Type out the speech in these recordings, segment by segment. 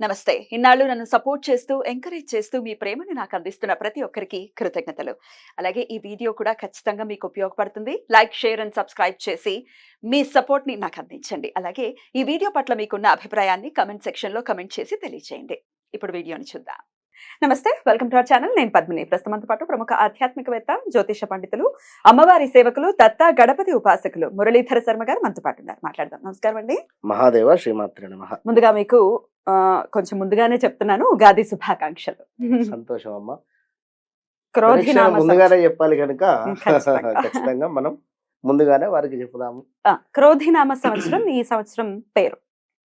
నమస్తే. ఇన్నాళ్ళు నన్ను సపోర్ట్ చేస్తూ, ఎంకరేజ్ చేస్తూ మీ ప్రేమను నాకు అందిస్తున్న ప్రతి ఒక్కరికి కృతజ్ఞతలు. అలాగే ఈ వీడియో కూడా ఖచ్చితంగా మీకు ఉపయోగపడుతుంది. లైక్, షేర్ అండ్ సబ్స్క్రైబ్ చేసి మీ సపోర్ట్‌ని నాకు అందించండి. అలాగే ఈ వీడియో పట్ల మీకున్న అభిప్రాయాన్ని కామెంట్ సెక్షన్‌లో కామెంట్ చేసి తెలియజేయండి. ఇప్పుడు వీడియోని చూద్దాం. నమస్తే. Welcome to our channel. నేను పద్మిని. ప్రస్తుతం మనతో పాటు ప్రముఖ ఆధ్యాత్మికవేత్త, జ్యోతిష పండితులు, అమ్మవారి సేవకులు, దత్త గణపతి ఉపాసకులు మురళీధర శర్మ గారు మనతో పాటు ఉన్నారు. మాట్లాడదాం. నమస్కారం అండి. మహాదేవ శ్రీమాత్రే నమః. ముందుగా మీకు కొంచెం ముందుగానే చెప్తున్నాను, ఉగాది శుభాకాంక్షలు. సంతోషం అమ్మ. క్రోధినామ ముందుగానే చెప్పాలి కనుక ఖచ్చితంగా. ఖచ్చితంగా మనం ముందుగానే వారికి చెప్పుదాము. క్రోధినామ సంవత్సరం ఈ సంవత్సరం పేరు.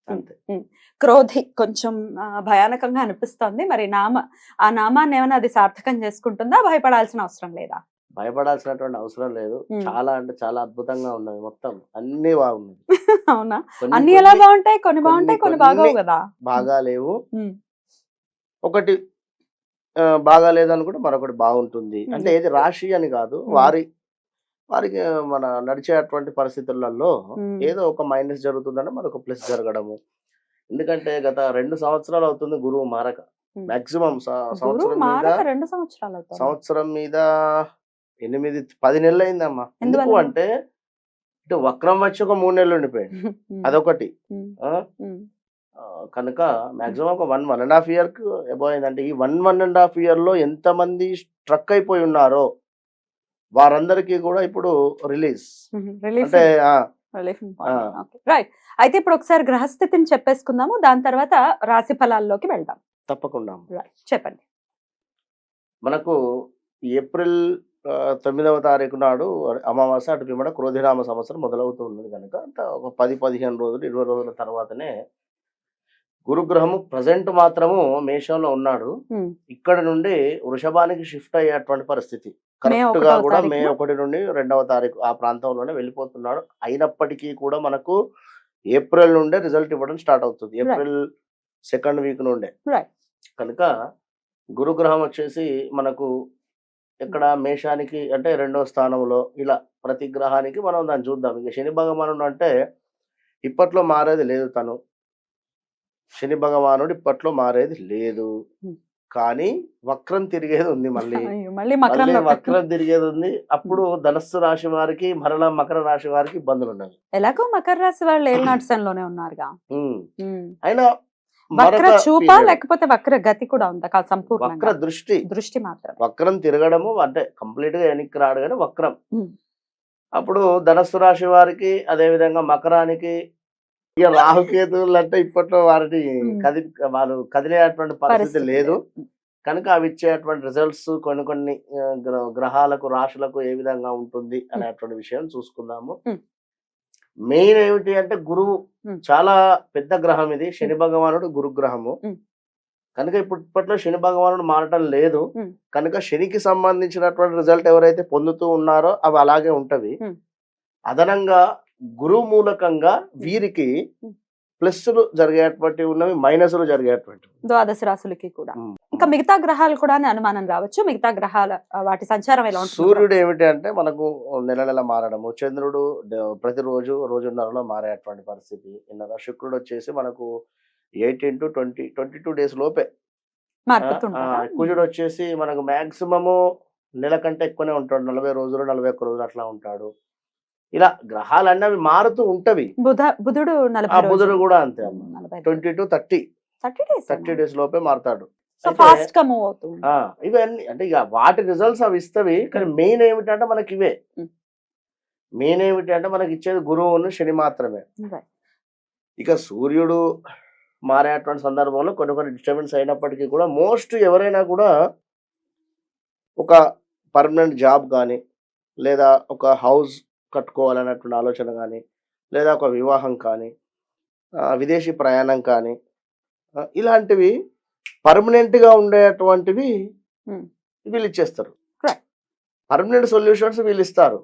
అంతే. క్రోధి కొంచెం భయానకంగా అనిపిస్తోంది. మరి ఆ నామాన్ని ఏమైనా అది సార్థకం చేసుకుంటుందా? భయపడాల్సిన అవసరం లేదా? భయపడాల్సినటువంటి అవసరం లేదు. చాలా అంటే చాలా అద్భుతంగా ఉన్నది. మొత్తం అన్ని బాగున్నది. అవునా? అన్ని ఎలా బాగుంటాయి? కొన్ని బాగుంటాయి, కొన్ని బాగోవు కదా. బాగా లేవు. ఒకటి బాగా లేదనుకుంటే మరొకటి బాగుంటుంది. అంటే ఏది రాశి అని కాదు, వారికి మన నడిచేటువంటి పరిస్థితులలో ఏదో ఒక మైనస్ జరుగుతుందంటే మరొక ప్లస్ జరగడము. ఎందుకంటే గత 2 సంవత్సరాలు అవుతుంది గురువు మారక. మాక్సిమం సంవత్సరం మీద 8-10 నెలలు అయిందమ్మా. ఎందుకు అంటే ఇటు వక్రం వచ్చి ఒక 3 నెలలు ఉండిపోయింది. అదొకటి. కనుక మాక్సిమం ఒక 1.5 year అబౌవ్ అయిందంటే ఈ 1.5 year లో ఎంతమంది స్ట్రక్ అయిపోయి ఉన్నారో వారందరికీ కూడా ఇప్పుడు రిలీజ్ అంటే రైట్. అయితే ఇప్పుడు ఒకసారి గ్రహస్థితిని చెప్పేసుకుందాము, దాని తర్వాత రాశి ఫలాల్లోకి వెళ్దాం. తప్పకుండా చెప్పండి. మనకు ఏప్రిల్ 9వ తారీఖు నాడు అమావాస్య, అటు పిమ్మట క్రోధినామ సంవత్సరం మొదలవుతూ ఉన్నది కనుక ఒక 10-15 రోజులు 20 రోజుల తర్వాతనే గురుగ్రహము ప్రజెంట్ మాత్రము మేషంలో ఉన్నాడు. ఇక్కడ నుండి వృషభానికి షిఫ్ట్ అయ్యేటువంటి పరిస్థితి. కరెక్ట్ గా కూడా మే 1 నుండి 2వ తారీఖు ఆ ప్రాంతంలోనే వెళ్ళిపోతున్నాడు. అయినప్పటికీ కూడా మనకు ఏప్రిల్ నుండే రిజల్ట్ ఇవ్వడం స్టార్ట్ అవుతుంది. ఏప్రిల్ 2nd వీక్ నుండే. కనుక గురుగ్రహం వచ్చేసి మనకు ఇక్కడ మేషానికి అంటే 2వ స్థానంలో, ఇలా ప్రతి గ్రహానికి మనం దాన్ని చూద్దాం. ఇక శని భగవానుడు అంటే ఇప్పట్లో మారేది లేదు. శని భగవానుడు ఇప్పట్లో మారేది లేదు, కానీ వక్రం తిరిగేది ఉంది. మళ్ళీ వక్రం తిరిగేది ఉంది. అప్పుడు ధనస్సు రాశి వారికి మరలా మకర రాశి వారికి ఇబ్బందులు ఉన్నాయి. ఎలాగో మకర రాశి వాళ్ళు ఏళ్ళనాటిసంలోనే ఉన్నారుగా. అయినా వక్ర చూప లేకపోతే వక్ర గతి కూడా ఉందా? సంపూర్ణ వక్ర దృష్టి మాత్రం. వక్రం తిరగడము అంటే కంప్లీట్ గా వెనక్కి రాడు కానీ వక్రం. అప్పుడు ధనస్సు రాశి వారికి, అదే విధంగా మకరానికి, ఇక రాహుకేతువులు అంటే ఇప్పట్లో వారిని వారు కదిలేటువంటి పరిస్థితి లేదు కనుక అవి ఇచ్చేటువంటి రిజల్ట్స్ కొన్ని గ్రహాలకు, రాశులకు ఏ విధంగా ఉంటుంది అనేటువంటి విషయం చూసుకుందాము. మెయిన్ ఏమిటి అంటే గురువు చాలా పెద్ద గ్రహం ఇది. శని భగవానుడు గురుగ్రహము కనుక ఇప్పట్లో శని భగవానుడు మారటం లేదు కనుక శనికి సంబంధించినటువంటి రిజల్ట్ ఎవరైతే పొందుతూ ఉన్నారో అవి అలాగే ఉంటవి. అదనంగా గురువు మూలకంగా వీరికి ప్లస్లు జరిగేటువంటి ఉన్నవి, మైనస్లు జరిగేటువంటి ద్వాదశ రాశులకి కూడా. ఇంకా మిగతా గ్రహాలు కూడా అనుమానం రావచ్చు. మిగతా గ్రహాల వాటి సంచారం ఎలా ఉంటుంది? సూర్యుడు ఏమిటి అంటే మనకు నెల మారడము, చంద్రుడు ప్రతిరోజు రోజున్నరలో మారేటువంటి పరిస్థితి. శుక్రుడు వచ్చేసి మనకు 18 to 22 days లోపే. కుజుడు వచ్చేసి మనకు మాక్సిమము నెల కంటే ఎక్కువనే ఉంటాడు. 40 రోజులు 41 రోజులు అట్లా ఉంటాడు. ఇలా గ్రహాలన్నీ అవి మారుతూ ఉంటవి. బుధుడు కూడా అంతే. 20 to 30 days లోపే మారుతాడు. ఇవన్నీ అంటే ఇక వాటి రిజల్ట్స్ అవి ఇస్తవి. కానీ మెయిన్ ఏమిటంటే మనకి ఇవే. మెయిన్ ఏమిటి అంటే మనకి ఇచ్చేది గురువును శని మాత్రమే. ఇక సూర్యుడు మారేటువంటి సందర్భంలో కొన్ని డిస్టర్బెన్స్ అయినప్పటికీ కూడా మోస్ట్ ఎవరైనా కూడా ఒక పర్మనెంట్ జాబ్ కానీ, లేదా ఒక హౌస్ కట్టుకోవాలన్నటువంటి ఆలోచన కానీ, లేదా ఒక వివాహం కానీ, విదేశీ ప్రయాణం కానీ, ఇలాంటివి పర్మనెంట్గా ఉండేటువంటివి వీళ్ళు ఇచ్చేస్తారు. పర్మనెంట్ సొల్యూషన్స్ వీళ్ళు ఇస్తారు.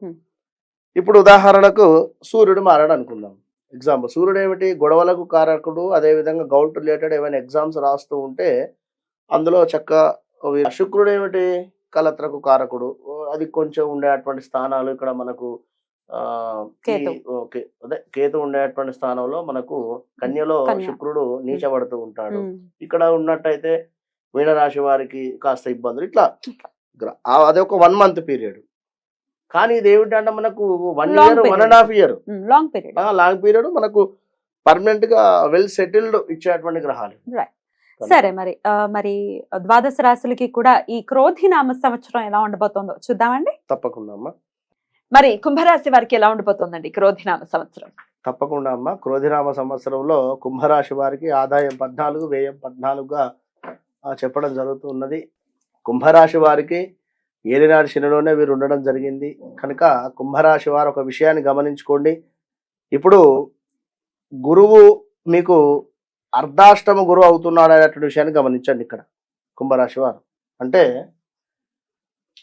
ఇప్పుడు ఉదాహరణకు సూర్యుడు మారాడు అనుకుందాం. ఎగ్జాంపుల్, సూర్యుడు ఏమిటి? గొడవలకు కారకుడు. అదేవిధంగా గౌట్ రిలేటెడ్ ఏమైనా ఎగ్జామ్స్ రాస్తూ ఉంటే అందులో శుక్రుడు ఏమిటి? కలత్రకు కారకుడు. అది కొంచెం ఉండేటువంటి స్థానాలు ఇక్కడ మనకు ఆ, ఈ కేతు. ఓకే అదే కేతు ఉండేటువంటి స్థానంలో మనకు కన్యలో కన్య. శుక్రుడు నీచబడుతూ ఉంటాడు. ఉమ్. ఇక్కడ ఉన్నట్టయితే మీనరాశి వారికి కాస్త ఇబ్బందులు ఇట్లా అదొక 1 మంత్ పీరియడ్. కానీ ఇది ఏమిటంటే మనకు 1 Long year period. 1.5 year long period. Long period మనకు పర్మనెంట్ గా వెల్ సెటిల్డ్ ఇచ్చేటువంటి గ్రహాలు. రైట్. సరే మరి ద్వాదశ రాశులకి కూడా ఈ క్రోధినామ సంవత్సరం ఎలా ఉండబోతుందో చూద్దామండి. తప్పకుండా అమ్మా, మరి కుంభరాశి వారికి ఎలా ఉండిపోతుందండి క్రోధినామ సంవత్సరం? తప్పకుండా అమ్మా. క్రోధినామ సంవత్సరంలో కుంభరాశి వారికి ఆదాయం 14, వ్యయం 14గా చెప్పడం జరుగుతున్నది. కుంభరాశి వారికి ఏలినాటి శనిలోనే వీరు ఉండడం జరిగింది కనుక కుంభరాశి వారు ఒక విషయాన్ని గమనించుకోండి. ఇప్పుడు గురువు మీకు అర్ధాష్టమ గురువు అవుతున్నాడు అనేటువంటి విషయాన్ని గమనించండి. ఇక్కడ కుంభరాశి వారు అంటే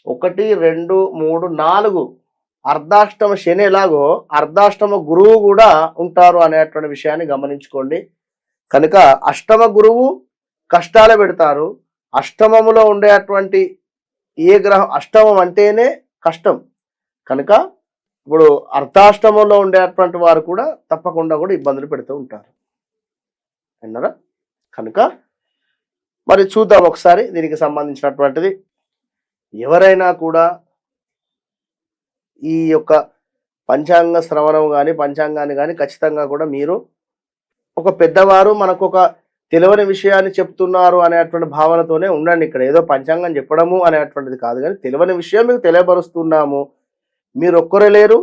1, 2, 3, 4 అర్ధాష్టమ శని ఎలాగో అర్ధాష్టమ గురువు కూడా ఉంటారు అనేటువంటి విషయాన్ని గమనించుకోండి. కనుక అష్టమ గురువు కష్టాలు పెడతారు. అష్టమములో ఉండేటువంటి ఏ గ్రహం, అష్టమం అంటేనే కష్టం కనుక ఇప్పుడు అర్ధాష్టమంలో ఉండేటువంటి వారు కూడా తప్పకుండా కూడా ఇబ్బందులు పెడుతూ ఉంటారు అన్నారా. కనుక మరి చూద్దాం ఒకసారి దీనికి సంబంధించినటువంటిది. ఎవరైనా కూడా ఈ యొక్క పంచాంగ శ్రవణం కానీ పంచాంగాన్ని కానీ ఖచ్చితంగా కూడా మీరు ఒక పెద్దవారు మనకు ఒక తెలియని విషయాన్ని చెప్తున్నారు అనేటువంటి భావనతోనే ఉండండి. ఇక్కడ ఏదో పంచాంగం చెప్పడము అనేటువంటిది కాదు, కానీ తెలియని విషయం మీకు తెలియపరుస్తున్నాము. మీరు ఒక్కరే లేరు,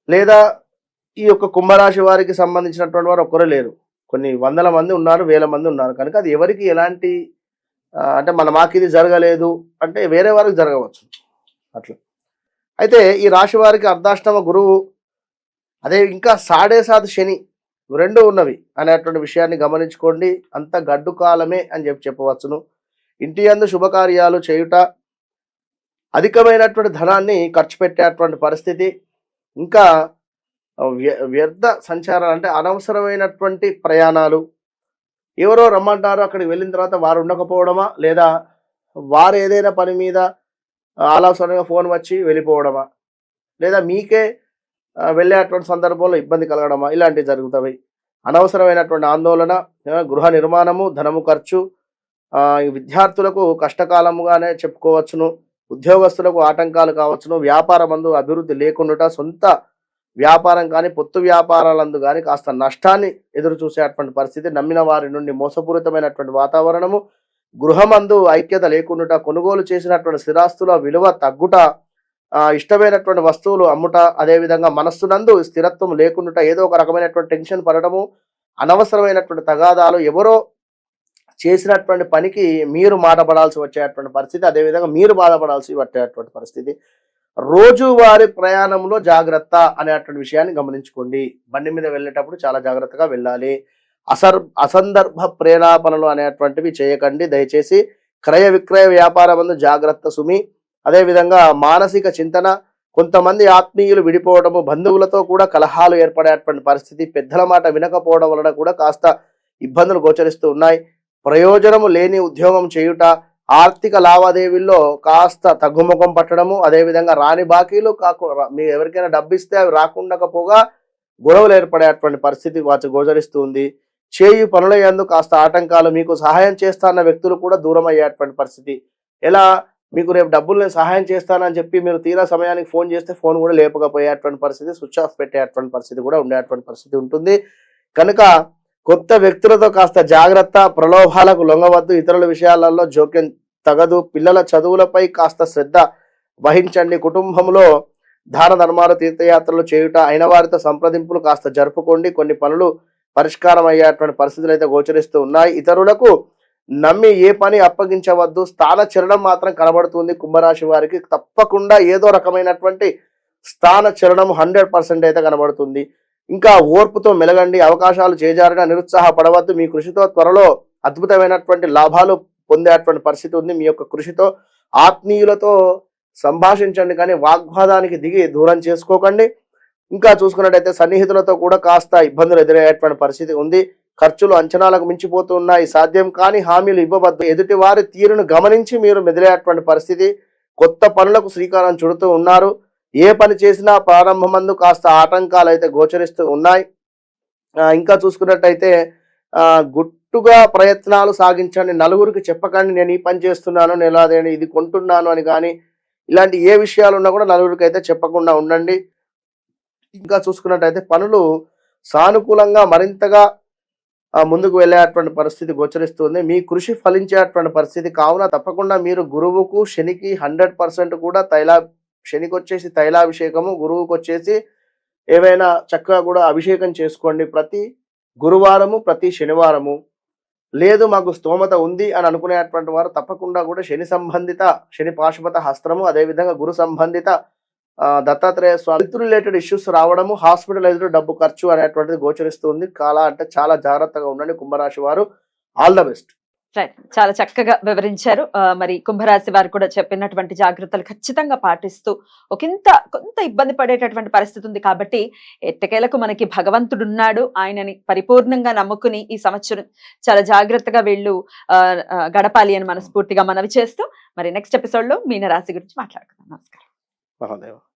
లేదా ఈ యొక్క కుంభరాశి వారికి సంబంధించినటువంటి వారు ఒక్కరే లేరు, కొన్ని వందల మంది ఉన్నారు, వేల మంది ఉన్నారు. కనుక అది ఎవరికి ఎలాంటి అంటే మాకు ఇది జరగలేదు అంటే వేరే వారికి జరగవచ్చు అట్లా. అయితే ఈ రాశి వారికి అర్ధాష్టమ గురువు అదే ఇంకా 7.5 శని 2 ఉన్నవి అనేటువంటి విషయాన్ని గమనించుకోండి. అంత గడ్డు కాలమే అని చెప్పవచ్చును. ఇంటి యందు శుభకార్యాలు చేయుట, అధికమైనటువంటి ధనాన్ని ఖర్చు పెట్టేటువంటి పరిస్థితి, ఇంకా వ్యర్థ సంచారాలు అంటే అనవసరమైనటువంటి ప్రయాణాలు, ఎవరో రమ్మంటారు అక్కడికి వెళ్ళిన తర్వాత వారు ఉండకపోవడమా, లేదా వారు ఏదైనా పని మీద ఆలోచనగా ఫోన్ వచ్చి వెళ్ళిపోవడమా, లేదా మీకే వెళ్ళేటువంటి సందర్భంలో ఇబ్బంది కలగడమా, ఇలాంటివి జరుగుతాయి. అనవసరమైనటువంటి ఆందోళన, గృహ నిర్మాణము, ధనము ఖర్చు, విద్యార్థులకు కష్టకాలముగానే చెప్పుకోవచ్చును. ఉద్యోగస్తులకు ఆటంకాలు కావచ్చును. వ్యాపారమందు అభివృద్ధి లేకుండా సొంత వ్యాపారం కానీ పొత్తు వ్యాపారాలందు కానీ కాస్త నష్టాన్ని ఎదురు చూసేటువంటి పరిస్థితి, నమ్మిన వారి నుండి మోసపూరితమైనటువంటి వాతావరణము, గృహమందు ఐక్యత లేకుండా కొనుగోలు చేసినటువంటి స్థిరాస్తుల విలువ తగ్గుట, ఇష్టమైనటువంటి వస్తువులు అమ్ముట, అదేవిధంగా మనస్సునందు స్థిరత్వం లేకుండా ఏదో ఒక రకమైనటువంటి టెన్షన్ పడటము, అనవసరమైనటువంటి తగాదాలు, ఎవరో చేసినటువంటి పనికి మీరు మాటపడాల్సి వచ్చేటువంటి పరిస్థితి, అదేవిధంగా మీరు బాధపడాల్సి వచ్చేటువంటి పరిస్థితి. రోజువారి ప్రయాణంలో జాగ్రత్త అనేటువంటి విషయాన్ని గమనించుకోండి. బండి మీద వెళ్ళేటప్పుడు చాలా జాగ్రత్తగా వెళ్ళాలి. అసందర్భ ప్రేలాపనలు అనేటువంటివి చేయకండి దయచేసి. క్రయ విక్రయ వ్యాపారం అందు జాగ్రత్త సుమి. అదేవిధంగా మానసిక చింతన, కొంతమంది ఆత్మీయులు విడిపోవడము, బంధువులతో కూడా కలహాలు ఏర్పడేటువంటి పరిస్థితి, పెద్దల మాట వినకపోవడం వలన కూడా కాస్త ఇబ్బందులు గోచరిస్తూ ఉన్నాయి. ప్రయోజనము లేని ఉద్యోగం చేయుట, ఆర్థిక లావాదేవీల్లో కాస్త తగ్గుముఖం పట్టడము, అదేవిధంగా రాని బాకీలు మీరు ఎవరికైనా డబ్బు ఇస్తే అవి రాకుండకపోగా గొడవలు ఏర్పడేటువంటి పరిస్థితి గోచరిస్తుంది. చేయు పనుల యందు కాస్త ఆటంకాలు, మీకు సహాయం చేస్తాన్న వ్యక్తులు కూడా దూరం అయ్యేటువంటి పరిస్థితి. ఎలా మీకు రేపు డబ్బులు నేను సహాయం చేస్తానని చెప్పి మీరు తీరా సమయానికి ఫోన్ చేస్తే ఫోన్ కూడా లేపకపోయేటువంటి పరిస్థితి, స్విచ్ ఆఫ్ పెట్టేటువంటి పరిస్థితి కూడా ఉండేటువంటి పరిస్థితి ఉంటుంది. కనుక కొత్త వ్యక్తులతో కాస్త జాగ్రత్త, ప్రలోభాలకు లొంగవద్దు, ఇతరుల విషయాలలో జోక్యం తగదు, పిల్లల చదువులపై కాస్త శ్రద్ధ వహించండి. కుటుంబంలో దాన ధర్మాలు, తీర్థయాత్రలు చేయుట, అయిన వారితో సంప్రదింపులు కాస్త జరుపుకోండి. కొన్ని పనులు పరిష్కారం అయ్యేటువంటి పరిస్థితులు అయితే గోచరిస్తూ ఉన్నాయి. ఇతరులకు నమ్మి ఏ పని అప్పగించవద్దు. స్థాన చలనం మాత్రం కనబడుతుంది కుంభరాశి వారికి. తప్పకుండా ఏదో రకమైనటువంటి స్థాన చలనం 100% అయితే కనబడుతుంది. ఇంకా ఓర్పుతో మెలగండి. అవకాశాలు చేజారిన నిరుత్సాహపడవద్దు. మీ కృషితో త్వరలో అద్భుతమైనటువంటి లాభాలు పొందేటువంటి పరిస్థితి ఉంది. మీ యొక్క కృషితో ఆత్మీయులతో సంభాషించండి, కానీ వాగ్వాదానికి దిగి దూరం చేసుకోకండి. ఇంకా చూసుకున్నట్టయితే సన్నిహితులతో కూడా కాస్త ఇబ్బందులు ఎదురయ్యేటువంటి పరిస్థితి ఉంది. ఖర్చులు అంచనాలకు మించిపోతున్నాయి. సాధ్యం కాని హామీలు ఇవ్వవద్దు. ఎదుటి వారి తీరును గమనించి మీరు మెదిలేటువంటి పరిస్థితి. కొత్త పనులకు శ్రీకారం చుడుతూ ఉన్నారు. ఏ పని చేసినా ప్రారంభమందు కాస్త ఆటంకాలు అయితే గోచరిస్తూ ఉన్నాయి. ఇంకా చూసుకున్నట్టయితే గుట్టుగా ప్రయత్నాలు సాగించండి, నలుగురికి చెప్పకండి నేను ఈ పని చేస్తున్నాను, నేను అదే ఇది కొంటున్నాను అని కానీ ఇలాంటి ఏ విషయాలు ఉన్నా కూడా నలుగురికి అయితే చెప్పకుండా ఉండండి. ఇంకా చూసుకున్నట్టయితే పనులు సానుకూలంగా మరింతగా ముందుకు వెళ్ళేటువంటి పరిస్థితి గోచరిస్తుంది. మీ కృషి ఫలించేటువంటి పరిస్థితి కావున తప్పకుండా మీరు గురువుకు శనికి 100% కూడా శనికి వచ్చేసి తైలాభిషేకము, గురువుకు వచ్చేసి ఏవైనా చక్కగా కూడా అభిషేకం చేసుకోండి ప్రతి గురువారము, ప్రతి శనివారము. లేదు మాకు స్తోమత ఉంది అని అనుకునేటువంటి వారు తప్పకుండా కూడా శని పాశుపత హస్త్రము, అదేవిధంగా గురు సంబంధిత దత్తాత్రేయ స్వామి హెల్త్ రిలేటెడ్ ఇష్యూస్ రావడము, హాస్పిటలైజ్డ్ డబ్బు ఖర్చు అనేటువంటిది గోచరిస్తుంది. చాలా జాగ్రత్తగా ఉండండి కుంభరాశి వారు. All the best. రైట్, చాలా చక్కగా వివరించారు. మరి కుంభరాశి వారు కూడా చెప్పినటువంటి జాగ్రత్తలు ఖచ్చితంగా పాటిస్తూ కొంత ఇబ్బంది పడేటటువంటి పరిస్థితి ఉంది కాబట్టి ఎట్టకేలకు మనకి భగవంతుడు ఉన్నాడు, ఆయనని పరిపూర్ణంగా నమ్ముకుని ఈ సంవత్సరం చాలా జాగ్రత్తగా వీళ్ళు గడపాలి అని మనస్ఫూర్తిగా మనవి చేస్తూ మరి నెక్స్ట్ ఎపిసోడ్ లో మీనరాశి గురించి మాట్లాడుకుందాం. నమస్కారం. మహాదేవ.